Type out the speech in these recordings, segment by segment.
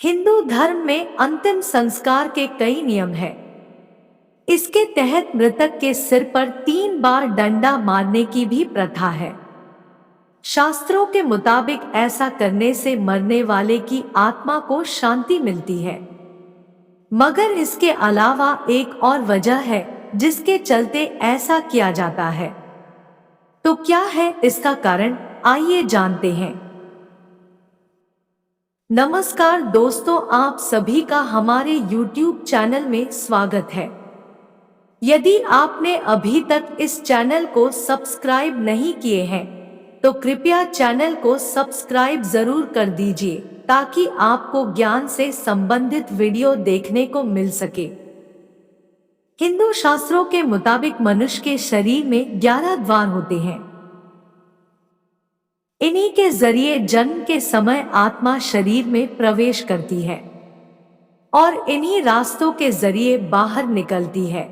हिंदू धर्म में अंतिम संस्कार के कई नियम हैं। इसके तहत मृतक के सिर पर 3 बार डंडा मारने की भी प्रथा है। शास्त्रों के मुताबिक ऐसा करने से मरने वाले की आत्मा को शांति मिलती है। मगर इसके अलावा एक और वजह है जिसके चलते ऐसा किया जाता है। तो क्या है इसका कारण, आइए जानते हैं। नमस्कार दोस्तों, आप सभी का हमारे YouTube चैनल में स्वागत है। यदि आपने अभी तक इस चैनल को सब्सक्राइब नहीं किए हैं तो कृपया चैनल को सब्सक्राइब जरूर कर दीजिए ताकि आपको ज्ञान से संबंधित वीडियो देखने को मिल सके। हिंदू शास्त्रों के मुताबिक मनुष्य के शरीर में 11 द्वार होते हैं। इन्हीं के जरिए जन्म के समय आत्मा शरीर में प्रवेश करती है और इन्हीं रास्तों के जरिए बाहर निकलती है।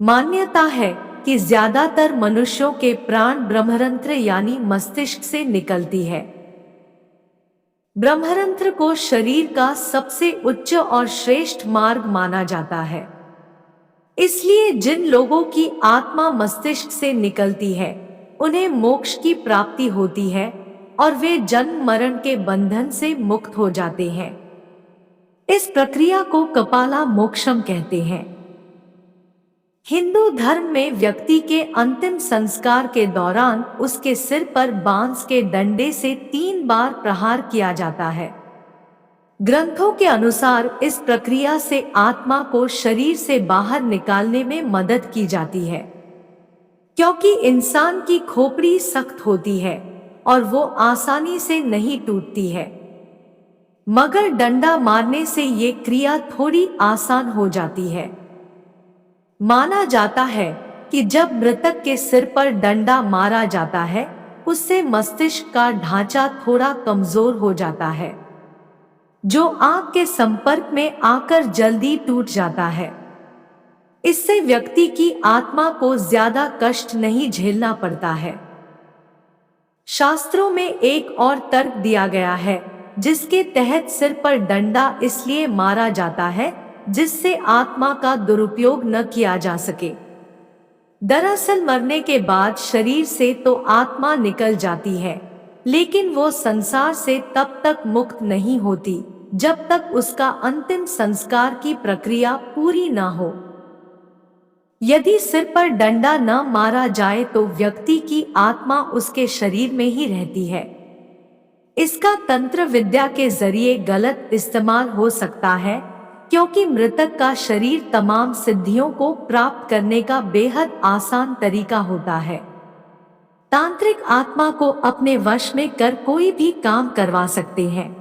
मान्यता है कि ज्यादातर मनुष्यों के प्राण ब्रह्मरंध्र यानी मस्तिष्क से निकलती है। ब्रह्मरंध्र को शरीर का सबसे उच्च और श्रेष्ठ मार्ग माना जाता है। इसलिए जिन लोगों की आत्मा मस्तिष्क से निकलती है उन्हें मोक्ष की प्राप्ति होती है और वे जन्म मरण के बंधन से मुक्त हो जाते हैं। इस प्रक्रिया को कपाला मोक्षम कहते हैं। हिंदू धर्म में व्यक्ति के अंतिम संस्कार के दौरान उसके सिर पर बांस के डंडे से 3 बार प्रहार किया जाता है। ग्रंथों के अनुसार इस प्रक्रिया से आत्मा को शरीर से बाहर निकालने में मदद की जाती है, क्योंकि इंसान की खोपड़ी सख्त होती है और वो आसानी से नहीं टूटती है। मगर डंडा मारने से ये क्रिया थोड़ी आसान हो जाती है। माना जाता है कि जब मृतक के सिर पर डंडा मारा जाता है उससे मस्तिष्क का ढांचा थोड़ा कमजोर हो जाता है, जो आंख के संपर्क में आकर जल्दी टूट जाता है। इससे व्यक्ति की आत्मा को ज्यादा कष्ट नहीं झेलना पड़ता है। शास्त्रों में एक और तर्क दिया गया है जिसके तहत सिर पर डंडा इसलिए मारा जाता है जिससे आत्मा का दुरुपयोग न किया जा सके। दरअसल मरने के बाद शरीर से तो आत्मा निकल जाती है, लेकिन वो संसार से तब तक मुक्त नहीं होती जब तक उसका अंतिम संस्कार की प्रक्रिया पूरी न हो। यदि सिर पर डंडा न मारा जाए तो व्यक्ति की आत्मा उसके शरीर में ही रहती है। इसका तंत्र विद्या के जरिए गलत इस्तेमाल हो सकता है, क्योंकि मृतक का शरीर तमाम सिद्धियों को प्राप्त करने का बेहद आसान तरीका होता है। तांत्रिक आत्मा को अपने वश में कर कोई भी काम करवा सकते हैं।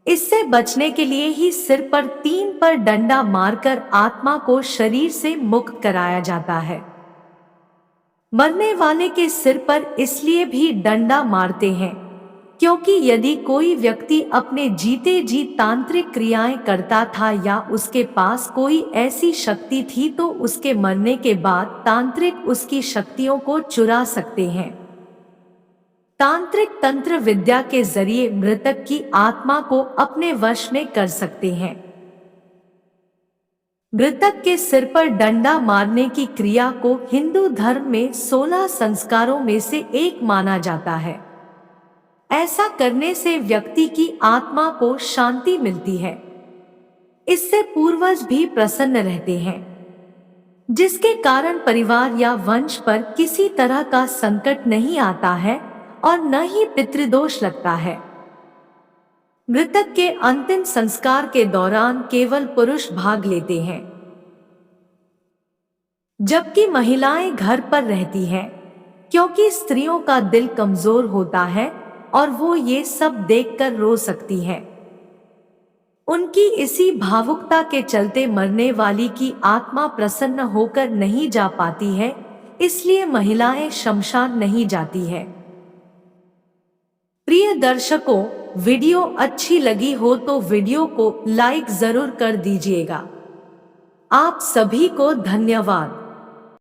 इससे बचने के लिए ही सिर पर 3 पर डंडा मारकर आत्मा को शरीर से मुक्त कराया जाता है। मरने वाले के सिर पर इसलिए भी डंडा मारते हैं क्योंकि यदि कोई व्यक्ति अपने जीते जी तांत्रिक क्रियाएं करता था या उसके पास कोई ऐसी शक्ति थी तो उसके मरने के बाद तांत्रिक उसकी शक्तियों को चुरा सकते हैं। तांत्रिक तंत्र विद्या के जरिए मृतक की आत्मा को अपने वश में कर सकते हैं। मृतक के सिर पर डंडा मारने की क्रिया को हिंदू धर्म में 16 संस्कारों में से एक माना जाता है। ऐसा करने से व्यक्ति की आत्मा को शांति मिलती है। इससे पूर्वज भी प्रसन्न रहते हैं, जिसके कारण परिवार या वंश पर किसी तरह का संकट नहीं आता है और न ही पितृदोष लगता है। मृतक के अंतिम संस्कार के दौरान केवल पुरुष भाग लेते हैं, जबकि महिलाएं घर पर रहती हैं, क्योंकि स्त्रियों का दिल कमजोर होता है और वो ये सब देखकर रो सकती हैं। उनकी इसी भावुकता के चलते मरने वाली की आत्मा प्रसन्न होकर नहीं जा पाती है, इसलिए महिलाएं शमशान नहीं जाती है। प्रिय दर्शकों, वीडियो अच्छी लगी हो तो वीडियो को लाइक जरूर कर दीजिएगा। आप सभी को धन्यवाद।